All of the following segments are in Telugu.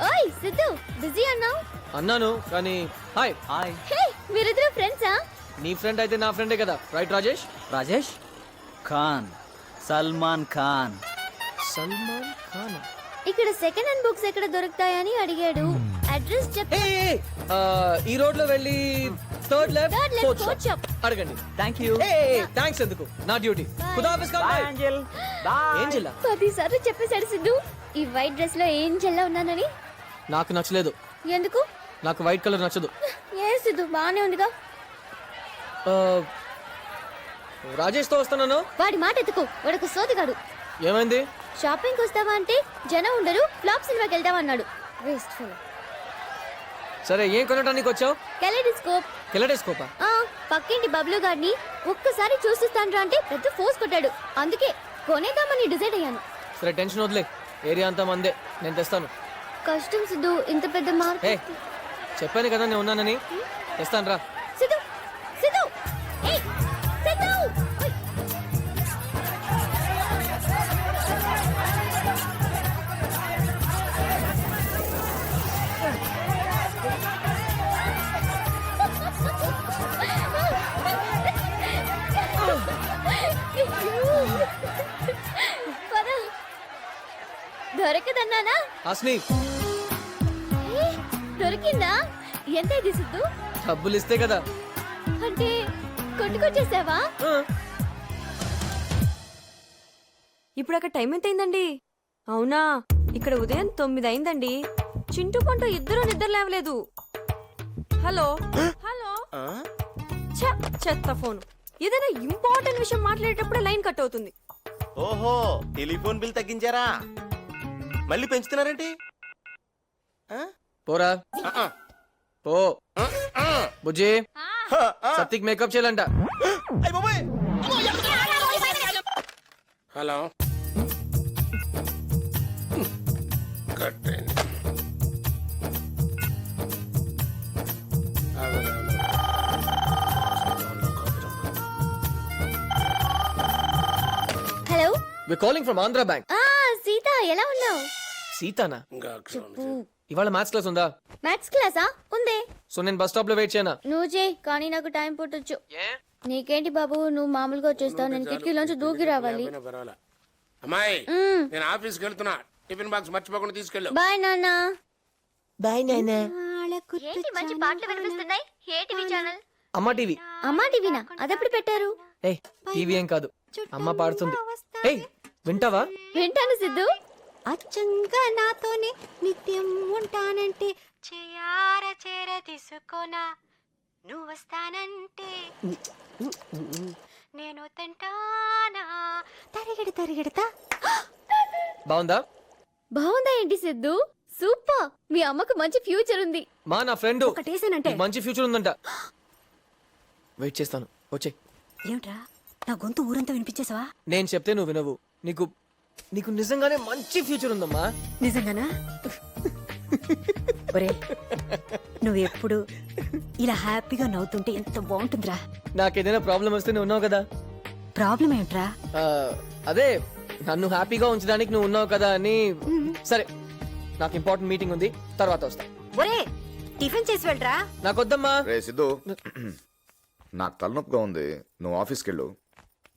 ఓయ్ సిద్ధు, బిజీ అన్నావు? అన్నాను కానీ హాయ్. హాయ్ హే, మీరిద్దరు ఫ్రెండ్సా? నీ ఫ్రెండ్ అయితే నా ఫ్రెండే కదా, రైట్ రాజేష్? రాజేష్ ఖాన్, సల్మాన్ ఖాన్. సల్మాన్ ఖాన్. ఇక్కడ సెకండ్ హ్యాండ్ బుక్స్ ఎక్కడ దొరుకుతాయని అడిగాడు. అడ్రస్ చెప్. ఈ రోడ్ లో వెళ్ళి third left Third left, fourth fourth shop shop. అడగండి. Thank you. థ్యాంక్స్ ఎందుకు, నా డ్యూటీ. ఖుదాఫిజ్ కా బాయ్. Angel bye. ఏంజెల్ 10 సార్లు చెప్పేశాడు సిద్ధు ఈ వైట్ డ్రెస్ లో ఏం చెల్లా ఉన్నానని. నాకు నచ్చలేదు. ఎందుకు? నాకు వైట్ కలర్ నచ్చదు. ఏ సిద్ధు, బానే ఉందిగా. రాజేష్ తో వస్తున్నాను. వాడి మాట ఎత్తుకు, వాడొక సోదిగాడు. ఏమైంది? షాపింగ్ వస్తావా అంటే జనం ఉండరు, ఫ్లాప్ సినిమాకి వెళ్దామన్నాడు. Waste fellow. సరే, ఏం కొనడానికి వచ్చావు? కెలెడోస్కోప్. కెలెడోస్కోపా? పక్కింటి బబ్లు గారిని ఒక్కసారి చూసిస్తాను అంటే పెద్ద ఫోర్స్ కొట్టాడు. అందుకే కొనేద్దామని డిసైడ్ అయ్యాను. సరే, టెన్షన్ వదిలే. ఏరియా అంతా మందే, నేను తెస్తాను. కష్టం సిద్ధు, ఇంత పెద్ద ఏ మార్కెట్. చెప్పాను కదా నేను ఉన్నానని. తెస్తాను రా. సిద్ధు, సిద్ధు, ఏయ్, సిద్ధు! ఓయ్. పద. దొరకదన్నానా? హాస్ని, ఏ, దొరికిందా? ఎంత ఇది సిద్ధు? డబ్బులు ఇస్తే కదా. అంటే కొట్టుకొచ్చేసావా? ఆ, ఇప్పుడు అక్కడ టైం ఎంత అయిందండి? అవునా, ఇక్కడ ఉదయం 9 అయిందండి. చింటూ పంట ఇద్దరు నిద్ర లేవలేదు. హలో హలో, ఛ, చెత్త ఫోన్. ఏదైనా ఇంపార్టెంట్ విషయం మాట్లాడేటప్పుడే లైన్ కట్ అవుతుంది. ఓహో, టెలిఫోన్ బిల్ తగ్గించారా? మళ్ళీ పెంచుతున్నారేంటి? పోరా పో. బుజ్జి, సత్తికి మేకప్ చేయాలంట. హలో, కట్టండి. Hello. We calling from Andhra bank. Sita, ఎలా ఉన్నావు? సీతానా? ఇంకా అక్షరం. ఇవాళ మ్యాథ్స్ క్లాస్ ఉందా? మ్యాథ్స్ క్లాసా? ఉందే. సో నేను బస్ స్టాప్ లో వెయిట్ చేయనా? నువ్వు చేయి, కానీ నాకు టైం పుట్టొచ్చు. నీకేంటి బాబు, నువ్వు మామూలుగా వచ్చేస్తావు, నేను కిటికీలోంచి దూకి రావాలి. పర్వాలే. అమ్మాయి, నేను ఆఫీస్కి వెళ్తున్నా. టిఫిన్ బాక్స్ మర్చిపోకుండా తీసుకెళ్ళు. బాయ్ నాన్న. బాయ్ నాన్న. ఏంటి మంచి పాటలు వినిపిస్తున్నాయి? ఏ టీవీ ఛానల్? అమ్మ టీవీ. అమ్మా టీవీనా? అదెప్పుడు పెట్టారు? ఏయ్, టీవీ ఏం కాదు, అమ్మ పాడుతుంది. ఏయ్, వింటావా? వింటాను సిద్ధు. అచ్చంగా నాతోనే నిత్యం ఉంటానంటే చేయార చేర తీసుకోనా, నువ్వు వస్తానంటే నేను తింటానా, తరిగడి తరిగడతా. బాగుందా? బాగుందా ఏంటి సిద్ధు? సూపర్. మీ అమ్మకు మంచి ఫ్యూచర్ ఉంది. మా నా ఫ్రెండ్ ఒకటేసానంటే మంచి ఫ్యూచర్ ఉందంట. వెయిట్ చేస్తాను, వచ్చే. ఏమిట్రా, నా గొంతు ఊరంతా వినిపించేసావా? నేను చెప్తే నువ్వు వినవు. నీకు నీకు నిజంగానే మంచి ఫ్యూచర్ ఉందమ్మా. నిజంగానా? ఒరే, నువ్వు ఎప్పుడు ఇలా హ్యాపీగా నవ్వుతుంటే ఎంత బాగుంటుందిరా. నాకేదైనా ప్రాబ్లం వస్తే నువ్వు ఉన్నావు కదా. ప్రాబ్లం ఏమిట్రా? ఆ, అదే నన్ను హ్యాపీగా ఉంచడానికి నువ్వు ఉన్నావు కదా అని. సరే, నాకు ఇంపార్టెంట్ మీటింగ్ ఉంది, తర్వాత వస్తా. ఒరే, టిఫిన్ చేసి వెళ్ళరా. నాకొద్దమ్మా. రే సిద్ధు, నాకు తలనొప్పిగా ఉంది, నువ్వు ఆఫీస్కి వెళ్ళు.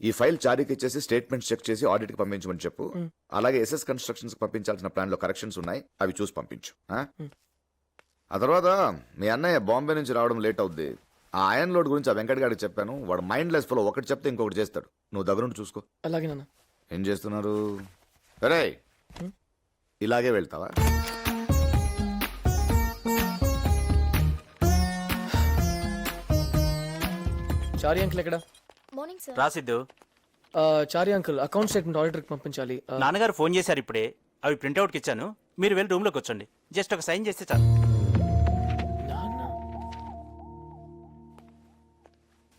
ఈ ఫైల్ చారీకి ఇచ్చేసి స్టేట్మెంట్స్ చెక్ చేసి ఆడిట్ కి పంపించమని చెప్పు. అలాగే ఎస్ఎస్ కన్స్ట్రక్షన్స్ పంపించాల్సిన ప్లాన్ లో కరెక్షన్స్ ఉన్నాయి, అవి చూసి పంపించు. ఆ తర్వాత మీ అన్నయ్య బాంబే నుంచి రావడం లేట్ అవుద్ది. ఆ ఐరన్ లోడ్ గురించి ఆ వెంకట్ గారికి చెప్పాను. వాడు మైండ్ లెస్ ఫలో, ఒకటి చెప్తే ఇంకొకటి చేస్తాడు. నువ్వు దగ్గరుండి చూసుకో. అలాగే నాన్న. ఏం చేస్తున్నారు? సరే, ఇలాగే వెళ్తావా? చారి అంకుల్ ఎక్కడ? Morning sir. రాసిద్దు, Chari uncle account statement auditor కి పంపించాలి. నాన్నగారు ఫోన్ చేశారు ఇప్పుడే. అవి ప్రింట్అవుట్కి ఇచ్చాను. మీరు వెళ్ళి రూమ్ లోకి వచ్చండి. జస్ట్ ఒక సైన్ చేస్తే చాలు.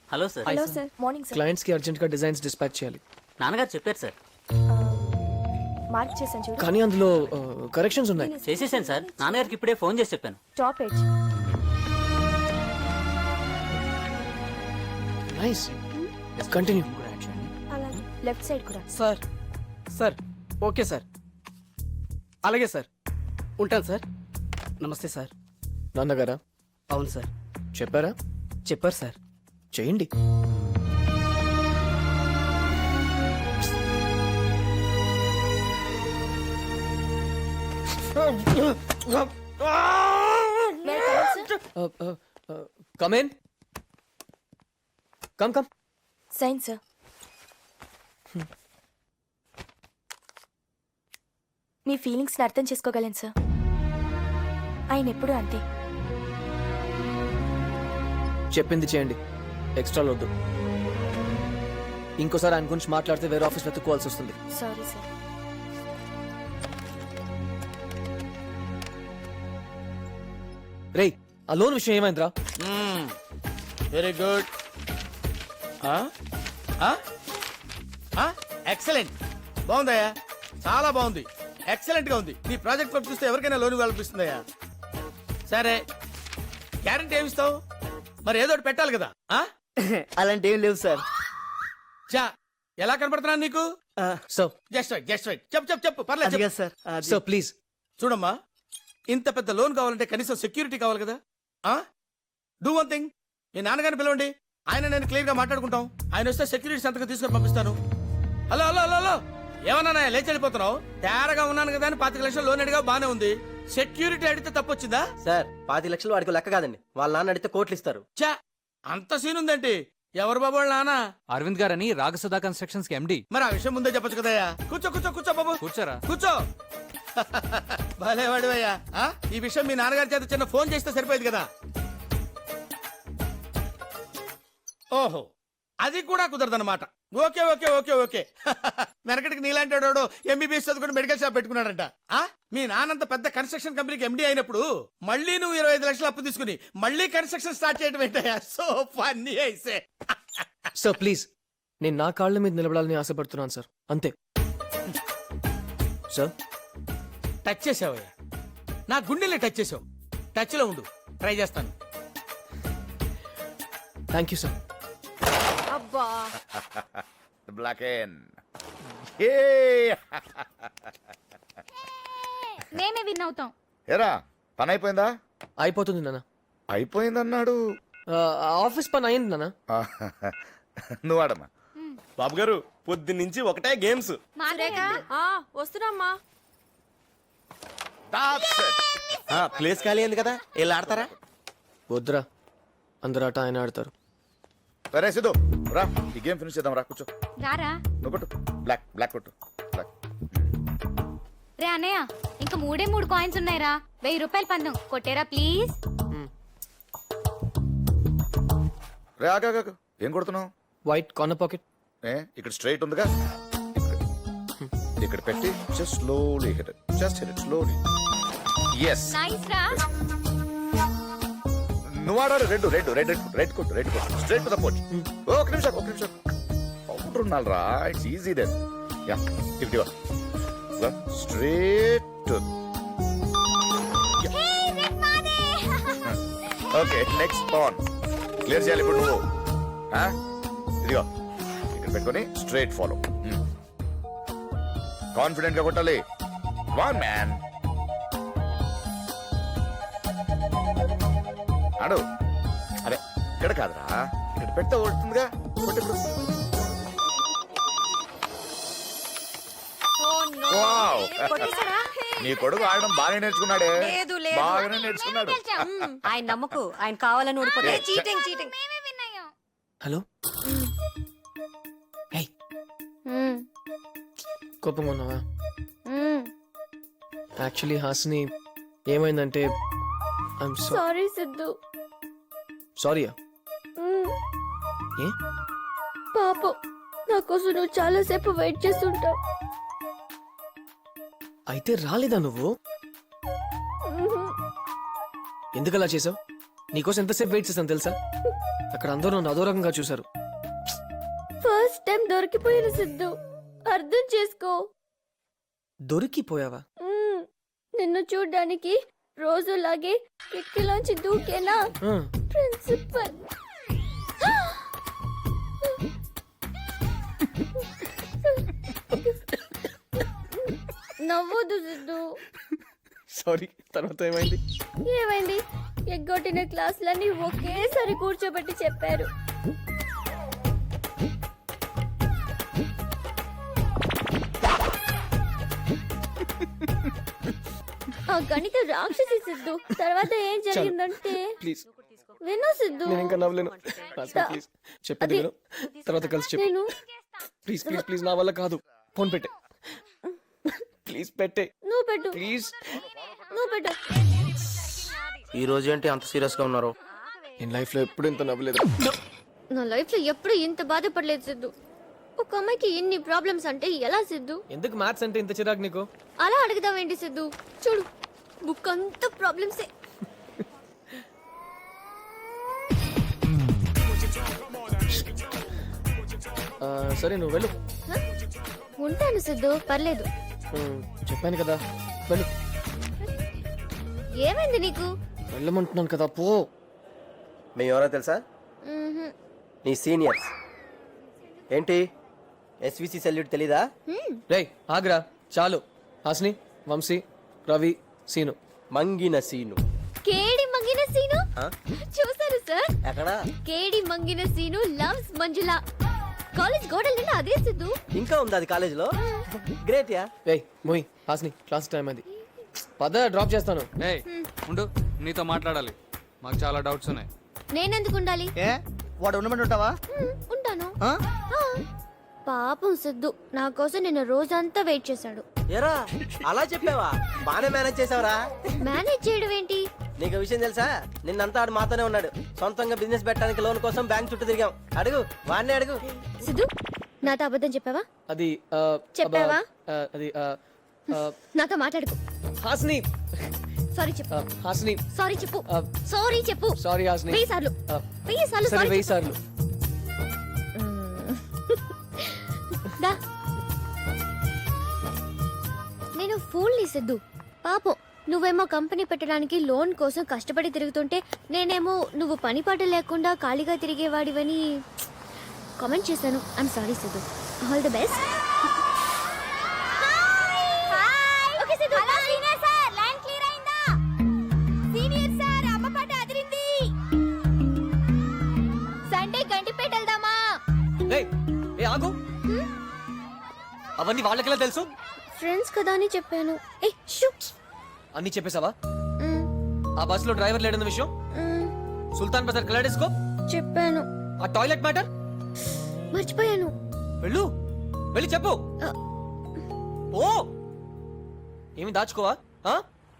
Hello sir. Hello sir. Morning sir. Clients కి అర్జెంట్ గా డిజైన్స్ డిస్పాచ్ చేయాలి. నాన్నగారు చెప్పారు సార్. మార్క్ చేశాను చూడు. కానీ అందులో కరెక్షన్స్ ఉన్నాయి. చేసేసాను సార్. నాన్నగారికి ఇప్పుడే ఫోన్ చేసి చెప్పాను. Top edge. Nice, continue. అలాగే. లెఫ్ట్ సైడ్ కూడా. సార్ సార్ ఓకే సార్, అలాగే సార్, ఉంటాను సార్. నమస్తే సార్. నాన్నగారా అవును సార్, చెప్పారా? చెప్పారు సార్. చేయండి. Come come. Sign sir. మీ ఫీలింగ్స్ని అర్థం చేసుకోగలను సార్. ఆయన ఎప్పుడూ అంతే. చెప్పింది చేయండి, ఎక్స్ట్రా వద్దు. ఇంకోసారి ఆయన గురించి మాట్లాడితే వేరే ఆఫీస్ వెతుక్కోవాల్సి వస్తుంది. Sorry sir. రేయ్, ఆ లోన్ విషయం ఏమైందిరా? Very good. ఎక్సలెంట్, బాగుందయ్యా, చాలా బాగుంది, ఎక్సలెంట్ గా ఉంది. నీ ప్రాజెక్ట్ వర్క్ చూస్తే ఎవరికైనా లోన్ కల్పిస్తుందయ్యా. సరే, గ్యారంటీ ఏమిస్తావు? మరి ఏదో ఒకటి పెట్టాలి కదా. అలాంటి ఏం లేవు సార్. చా, ఎలా కనపడుతున్నాను నీకు? Sir just right, just right. చెప్పు చెప్పు పర్లేదు చెప్పు. సార్. Sir please. చూడమ్మా, ఇంత పెద్ద లోన్ కావాలంటే కనీసం సెక్యూరిటీ కావాలి కదా. డూ వన్ థింగ్, మీ నాన్నగారిని పిలవండి, ఆయన నేను క్లియర్ గా మాట్లాడుకుంటాం. ఆయన వస్తే సెక్యూరిటీ సంతకం తీసుకొని పంపిస్తాను. హలో హలో హలో హలో, ఏమన్నా లేచి వెళ్ళిపోతున్నావు? తేరగా ఉన్నాను కదా అని 25 లక్షలు లోన్ అడిగా, బానే ఉంది. సెక్యూరిటీ అడిగితే తప్పొచ్చిందా? సార్ 25 లక్షలు వాడికి లెక్క కాదండి, వాళ్ళ నాన్న అడిగితే కోట్లు ఇస్తారు. చా, అంత సీన్ ఉందేంటి? ఎవరు బాబు వాళ్ళ నాన్న? అరవింద్ గారని రాగసుధా కన్స్ట్రక్షన్స్ కి ఎండి. మరి ఆ విషయం ముందే చెప్పొచ్చు కదయ్యా. కూర్చో కూర్చో కూర్చో బాబు, కూర్చోరా. కూర్చో. భలే వాడివయ్యా. ఈ విషయం మీ నాన్నగారి చేత చిన్న ఫోన్ చేస్తే సరిపోయేది కదా. ఓహో, అది కూడా కుదరదన్నమాట. Okay okay okay okay. వెనకటికి నీలాంటి వాడు ఎంబీబీఎస్ చదువుకుని మెడికల్ షాప్ పెట్టుకున్నాడంట. మీ నాన్నంత పెద్ద కన్స్ట్రక్షన్ కంపెనీకి ఎండీ అయినప్పుడు మళ్ళీ నువ్వు 25 లక్షలు అప్పు తీసుకుని మళ్ళీ కన్స్ట్రక్షన్ స్టార్ట్ చేయడం ఏంటయ్యా? సో ఫన్నీ అయితే. సార్ ప్లీజ్, నేను నా కాళ్ళ మీద నిలబడాలని ఆశపడుతున్నాను సార్, అంతే. సార్ టచ్ చేసావయ్యా, నా గుండెల్ని టచ్ చేసావు. టచ్ లో ఉండు, ట్రై చేస్తాను. Thank you sir. అబ్బా, బ్లాక్ అండ్ మేమే విన్ అవుతాం. ఏరా, పని అయిపోయిందా? అయిపోతుంది నాన్న. అయిపోయిందన్నాడు. ఆఫీస్ పని అయింది నాన్న. నువ్వు ఆడమ్మా. బాబు గారు, పొద్దున్నుంచి ఒకటే గేమ్స్. వస్తున్నామ్మా. ప్లేస్ ఖాళీ అయింది కదా, వెళ్ళి ఆడతారా? వద్దురా, అందరు ఆట ఆయన ఆడతారు. సరే సిద్ధు, రా ఈ గేమ్ ఫినిష్ చేద్దాం. రా కూర్చో. రారా. నువ్వు కొట్టు, బ్లాక్ బ్లాక్ కొట్టు, బ్లాక్. రే అన్నయ్య, ఇంకా 3 కాయిన్స్ ఉన్నాయిరా. 1000 రూపాయలు పందం కొట్టేరా ప్లీజ్. రే ఆగా, ఏం కొడుతున్నావు? White corner pocket. ఇక్కడ స్ట్రైట్ ఉందిగా, ఇక్కడ పెట్టి just slowly hit it, just hit it slowly. yes nice రా. నువ్వు ఆడాలి. రెడ్ రెడ్ రెడ్ రెడ్ కొట్టు, రెడ్ కొట్టు, స్ట్రైట్ టు ద పోచ్. ఒక నిమిషం పౌడర్ ఉండాలిరా, ఇట్స్ ఈజీ దెన్. యా, ఇఫ్టీ స్ట్రైట్ టు. ఓకే, నెక్స్ట్ పాన్ క్లియర్ చేయాలి ఇప్పుడు నువ్వు. ఇదిగో ఇక్కడ పెట్టుకొని స్ట్రైట్ ఫాలో. కాన్ఫిడెంట్ గా కొట్టాలి. వన్ మ్యాన్ ఆడు. అరే ఇక్కడ కాదురా, ఇక్కడ పెడితే ఓడుతుందిగా. వావ్, నీ కొడుకు ఆడడం బాగానే నేర్చుకున్నాడే. బాగానే నేర్చుకున్నాడు. ఆయన నమ్మకు, ఆయన కావాలని ఓడిపోతే చీటింగ్ చీటింగ్. మేమే విన్ అయ్యాం. హలో. ఏయ్, కోపంగా ఉన్నావా? యాక్చువల్లీ హాసిని, ఏమైందంటే ఐఎమ్ సారీ సిద్ధు. సారీయా? ఏ? పాపం, నా కోసం నువ్వు చాలా సేపు వెయిట్ చేస్తుంటావు. అయితే రాలేదా నువ్వు? ఎందుకు అలా చేసావు? నీకోసం ఎంతసేపు వెయిట్ చేశాను తెలుసా? అక్కడ అందరూ నన్ను అదోరకంగా చూశారు. ఫస్ట్ టైం దొరికిపోయిన సిద్ధు, అర్థం చేసుకో. దొరికిపోయావా? నిన్ను చూడ్డానికి రోజులాగే కిటికీలోంచి దూకేనా ప్రిన్సిపల్. నవ్వొద్దు సిద్ధు. సారీ, తర్వాత ఏమైంది? ఏమైంది? ఎగ్గొట్టిన క్లాసులన్నీ ఒకేసారి కూర్చోబెట్టి చెప్పారు. ఆ గణిత రాక్షసి సిద్ధు. తర్వాత ఏం జరిగిందంటే ప్లీజ్, విను సిద్ధు. నేను ఇంకా నవ్వలేను. ప్లీజ్ చెప్పేది విను, తర్వాత కలిసి చెప్పు. నేను ప్లీజ్ ప్లీజ్ ప్లీజ్, నా వల్ల కాదు. ఫోన్ పెట్టే, ప్లీజ్ పెట్టే, నువ్వు పెట్టు, ప్లీజ్. నువ్వు పెట్టు. ఈ రోజు ఏంటి అంత సీరియస్ గా ఉన్నారు? నేను లైఫ్ లో ఎప్పుడు ఇంత నవ్వలేదు. నా లైఫ్ లో ఎప్పుడు ఇంత బాధపడలేదు సిద్ధు. ఒక అమ్మాయికి ఎన్ని ప్రాబ్లమ్స్ అంటే ఎలా సిద్ధు? ఎందుకు మ్యాథ్స్ అంటే ఇంత చిరాకు నీకు? అలా అడుగుదామేంటి సిద్ధు? చూడు, బుక్ అంతా ప్రాబ్లమ్సే. సరే నువ్వు వెళ్ళు. హ? ఉంటాను సిద్ధు, పర్లేదు. చెప్పాను కదా, వెళ్ళు. ఏమైంది నీకు? వెళ్ళమంటున్నాను కదా, పో. మేము ఎవరో తెలుసా? మ్మ్హ. నీ సీనియర్స్. ఏంటి ఎస్విసి సెల్యూట్ తెలీదా? రేయ్ ఆగ్రా, చాలు. హాస్ని, వంశీ, రవి, సీను. మంగిన సీను. కేడి మంగిన సీను చూసారు సార్? ఎక్కడ? కేడి మంగిన సీను లవ్స్ మంజుల. కాలేజ్ గోడల నిన్న అదే సిద్ధు. ఇంకా ఉంది అది కాలేజీలో? Great yeah. రేయ్ మోయ్, హాస్ని, క్లాస్ టైం అయింది. పద, డ్రాప్ చేస్తాను. ఏయ్ ఉండు, నీతో మాట్లాడాలి. మాకు చాలా డౌట్స్ ఉన్నాయి. నేనెందుకు ఉండాలి? ఏ వాడు ఉండమంటే ఉంటావా? ఉంటాను. ఆ? ఆ. పాపం సిద్ధు నా కోసం నిన్న రోజంతా వెయిట్ చేశాడు. ఎరా అలా చెప్పావా? బానే మేనేజ్ చేసావురా. మేనేజ్ చేయడం ఏంటి? నీకు విషయం తెలుసా? నిన్నంతా ఆడు మాతోనే ఉన్నాడు. సొంతంగా బిజినెస్ పెట్టడానికి లోన్ కోసం బ్యాంక్ చుట్టూ తిరిగాం. అడుగు, వాడిని అడుగు. సిద్ధు నాతో అబద్ధం చెప్పావా? అది చెప్పావా? అది నాతో మాట్లాడుకో. హాస్ని, సారీ చెప్పు. హాస్ని, సారీ చెప్పు. సారీ చెప్పు. సారీ హాస్ని. 1000 సార్లు. 1000 సార్లు సరే, సారీ 1000 సార్లు. దా. నేను ఫూల్ని సిద్ధు. పాపం నువ్వేమో కంపెనీ పెట్టడానికి లోన్ కోసం కష్టపడి తిరుగుతుంటే నేనేమో నువ్వు పని పాట లేకుండా ఖాళీగా తిరిగేవాడివని కామెంట్ చేశాను. I'm sorry Siddhu. All the best. Okay Siddhu. Hello senior sir, line clear అయిందా? సీనియర్ సార్, అమ్మ పాట అదిరింది. సండే గంటిపేట వెళ్దామా? రేయ్, ఏ ఆగు. అవన్నీ వాళ్ళకెలా తెలుసు? ఫ్రెండ్స్ కదా అని చెప్పాను. ఏ షూ. అన్ని చెప్పేశావా? ఆ బస్ లో డ్రైవర్ లేడన్న విషయం, సుల్తాన్ బజార్ కలాడేసుకో చెప్పాను. ఆ టాయిలెట్ మ్యాటర్ మర్చిపోయాను. వెళ్ళు, వెళ్ళి చెప్పు. ఆ. ఓ, ఏమి దాచుకోవా?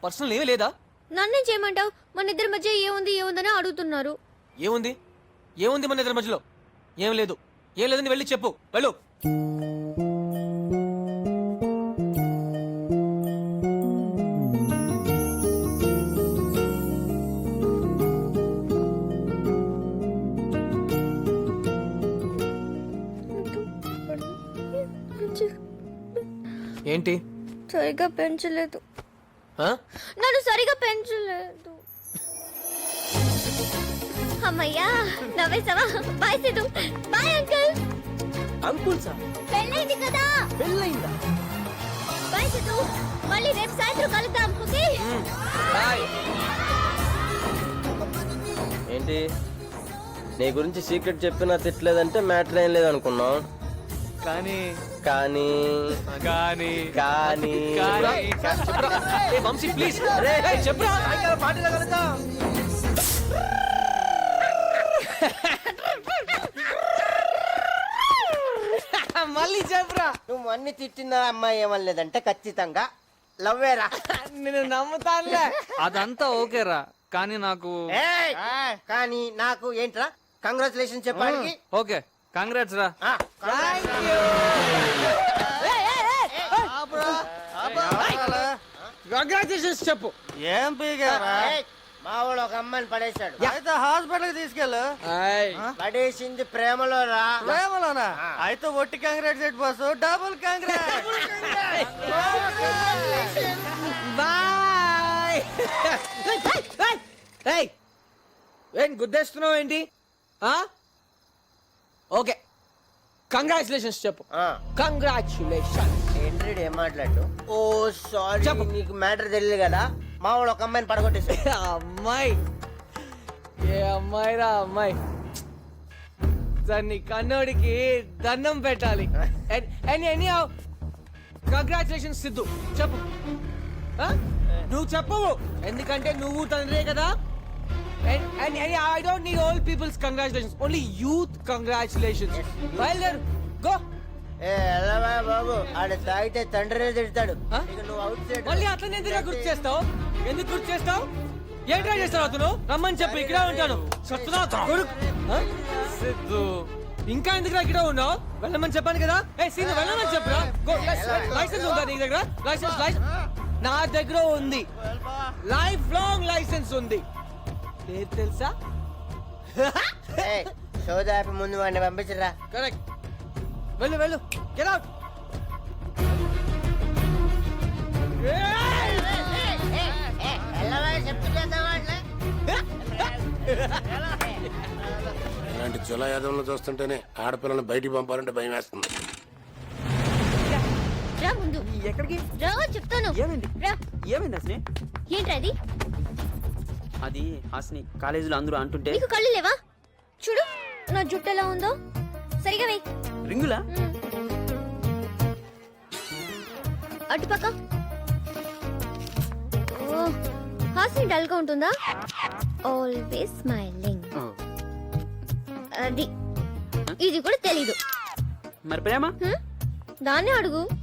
పర్సనల్ ఏమీ లేదా? నన్నేం చేయమంటావు? మన ఇద్దరి మధ్య ఏముందని అడుగుతున్నారు. ఏముంది? ఏముంది మన ఇద్దరి మధ్యలో? ఏం లేదు, ఏం లేదని వెళ్ళి చెప్పు. వెళ్ళు. ఏంటి? సరిగా పెంచలేదు. ఆ? నన్ను సరిగా పెంచలేదు. అమ్మయ్యా, నవ్వేసావా? Bye Siddhu. Bye uncle. Uncle sir పెళ్ళైంది కదా. పెళ్ళయిందా? బాయ్ సిద్ధు. మళ్ళీ రేపు సాయంత్రం కలుద్దాం. Okay bye. ఏంటి నీ గురించి సీక్రెట్ చెప్పినా తిట్టలేదంటే మ్యాటర్ ఏం లేదనుకున్నాం. కానీ కానీ కానీ కానీ ఏ వంశీ ప్లీజ్, చెప్పరా. మళ్ళీ చెప్పరా. నువ్వు అన్ని తిట్టిన అమ్మాయి ఏమనలేదంటే ఖచ్చితంగా లవ్వేరా. నేను నమ్ముతానులే. అదంతా ఓకేరా, కానీ నాకు కానీ నాకు ఏంట్రా? కంగ్రాచులేషన్ చెప్పడానికి. ఓకే, కంగ్రాట్స్ రా. కంగ్రాచులేషన్స్ చెప్పు. ఏం పీగారా? మా వాడు ఒక అమ్మాయిని పడేశాడు. అయితే హాస్పిటల్ కి తీసుకెళ్ళు. పడేసింది ప్రేమలో రా. ప్రేమలోనా? అయితే ఒట్టి congrats set boss, double congrats. Bye. ఏం గుద్దేస్తున్నావు ఏంటి? ఓకే, కంగ్రాచులేషన్స్ చెప్పు. ఆ, కంగ్రాచులేషన్. ఏంటి ఏం మాట్లాడు? ఓ సారీ, చెప్పు. నీకు మ్యాటర్ తెలియదు కదా, మా వాడు ఒక అమ్మాయిని పడగొట్టేసాడు. అమ్మాయి ఏ అమ్మాయి రా అమ్మాయి, దాన్ని కన్నోడికి దండం పెట్టాలి. కంగ్రాచులేషన్స్ సిద్ధు, చెప్పు. ఆ? నువ్వు చెప్పవు, ఎందుకంటే నువ్వు తండ్రే కదా. I don't need all peoples congratulations, only youth congratulations. బయలుదేరు, గో. ఏ ఎల్లవా బాబు, ఆడ తాగితే తండ్రి తిడతాడు. ఆ? ఇక నువ్వు అవుట్ సైడ్. మళ్ళీ అట్లనే ఎందుకు గుర్తు చేస్తావు? ఎందుకు గుర్తు చేస్తావు? ఏం ట్రై చేస్తావు అతను? రమ్మని చెప్పు, ఇక్కడే ఉంటాను. సిద్ధు, ఇంకా ఎందుకు ఇక్కడ ఉన్నావు? వెళ్ళమని చెప్పాను కదా. ఏ సీను, వెళ్ళమని చెప్పురా. లైసెన్స్ ఉందా నీ దగ్గర? లైసెన్స్ నా దగ్గర ఉంది, లైఫ్ లాంగ్ లైసెన్స్ ఉంది. లేదు తెలుసా? సోదా ఆపి ముందు వాడిని పంపించరా. కరెక్ట్, వెళ్ళు వెళ్ళు, గెట్ అవుట్. ఇలాంటి చుల యాదవులను చూస్తుంటేనే ఆడపిల్లని బయటికి పంపాలంటే భయం వేస్తుంది. రా ముందు. ఎక్కడికి? రా చెప్తాను. ఏమైంది? రా. ఏమైంది హాసిని? ఏంట్రా అది? అది హాసిని, కాలేజీలో అందరూ అంటుంటే. నీకు కళ్ళు లేవా? చూడు నా జుట్టు ఎలా ఉందో. సరిగా వెయ్యి. రింగులా? అటుపక్క. ఓ, హాసిని డల్ గా ఉంటుందా? Always smiling. అది ఇది కూడా తెలీదు. మరి ప్రేమ? దాన్నే అడుగు.